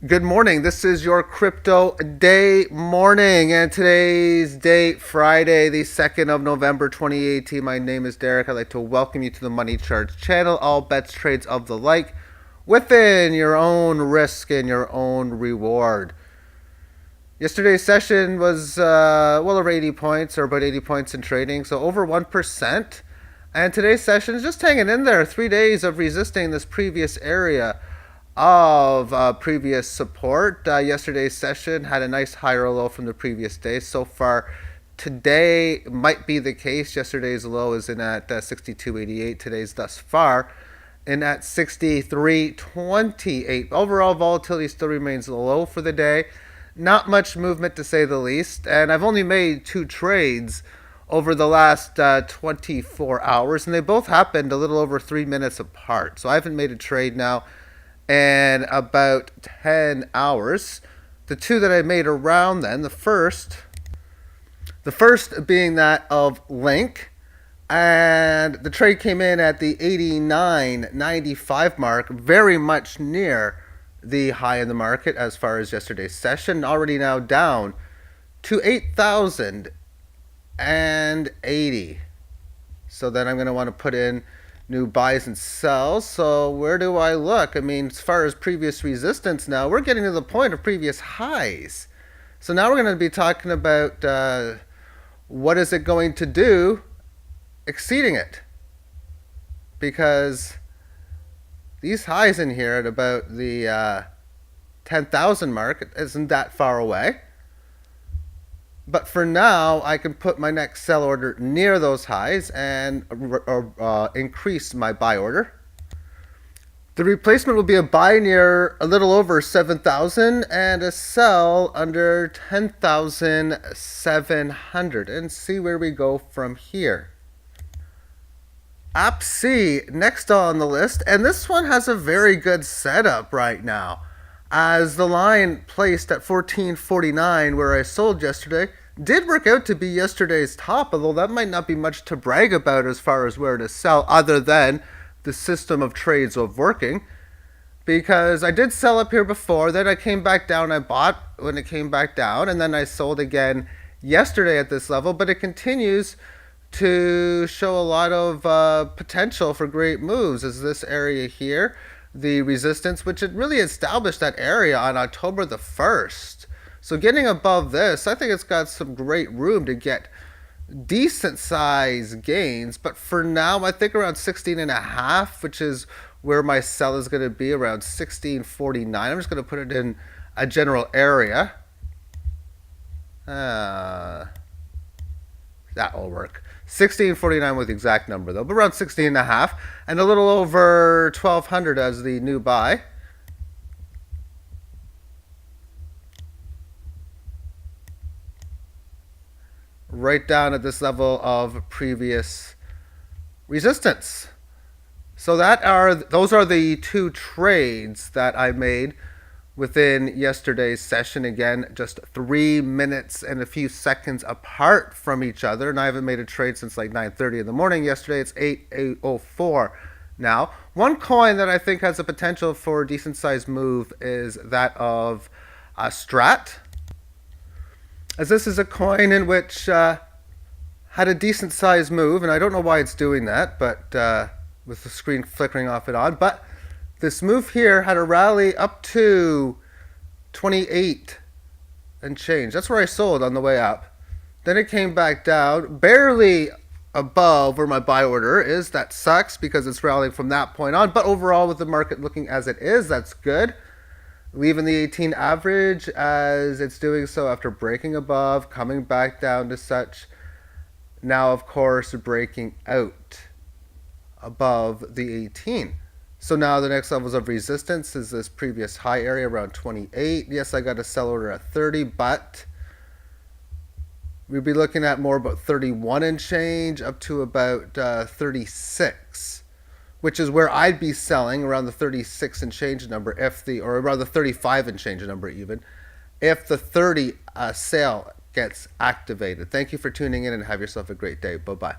Good morning. This is your crypto day morning, and today's date, Friday, the 2nd of November, 2018. My name is Derek. I'd like to welcome you to the Money Charts channel. All bets, trades of the like, within your own risk and your own reward. Yesterday's session was well over 80 points, or about 80 points in trading, so over 1%. And today's session is just hanging in there. 3 days of resisting this previous area of previous support. Yesterday's session had a nice higher low from the previous day. So far today might be the case. Yesterday's low is in at 62.88. Today's thus far in at 63.28. Overall volatility still remains low for the day. Not much movement to say the least. And I've only made 2 trades over the last 24 hours, and they both happened a little over 3 minutes apart. So I haven't made a trade now in about 10 hours. The 2 that I made around then, the first being that of Link, and the trade came in at the 89.95 mark, very much near the high in the market as far as yesterday's session, already now down to 8,080. So then I'm going to want to put in new buys and sells. So where do I look? I mean, as far as previous resistance now, we're getting to the point of previous highs. So now we're going to be talking about what is it going to do exceeding it. Because these highs in here at about the 10,000 mark isn't that far away. But for now, I can put my next sell order near those highs and increase my buy order. The replacement will be a buy near a little over 7,000 and a sell under 10,700, and see where we go from here. APPC next on the list, and this one has a very good setup right now, as the line placed at 14.49 where I sold yesterday did work out to be yesterday's top, although that might not be much to brag about as far as where to sell, other than the system of trades of working. Because I did sell up here before, then I came back down, I bought when it came back down, and then I sold again yesterday at this level, but it continues to show a lot of potential for great moves, as this area here, the resistance, which it really established that area on October the 1st. So getting above this, I think it's got some great room to get decent size gains. But for now, I think around 16.5, which is where my sell is going to be, around 16.49. I'm just going to put it in a general area. That will work. 16.49 with the exact number though, but around 16.5, and a little over 1,200 as the new buy. Right down at this level of previous resistance. So those are the 2 trades that I made within yesterday's session. Again, just 3 minutes and a few seconds apart from each other, and I haven't made a trade since like 9:30 in the morning yesterday. It's 8:04 now. One coin that I think has a potential for a decent sized move is that of STRAT, as this is a coin in which had a decent sized move, and I don't know why it's doing that, but with the screen flickering off and on, but this move here had a rally up to 28 and change. That's where I sold on the way up. Then it came back down, barely above where my buy order is. That sucks because it's rallying from that point on, but overall with the market looking as it is, that's good. Leaving the 18 average as it's doing so after breaking above, coming back down to such. Now, of course, breaking out above the 18. So now the next levels of resistance is this previous high area around 28. Yes, I got a sell order at 30, but we'd be looking at more about 31 and change up to about 36, which is where I'd be selling around the 36 and change number, or around the 35 and change number even, if the 30 sale gets activated. Thank you for tuning in and have yourself a great day. Bye-bye.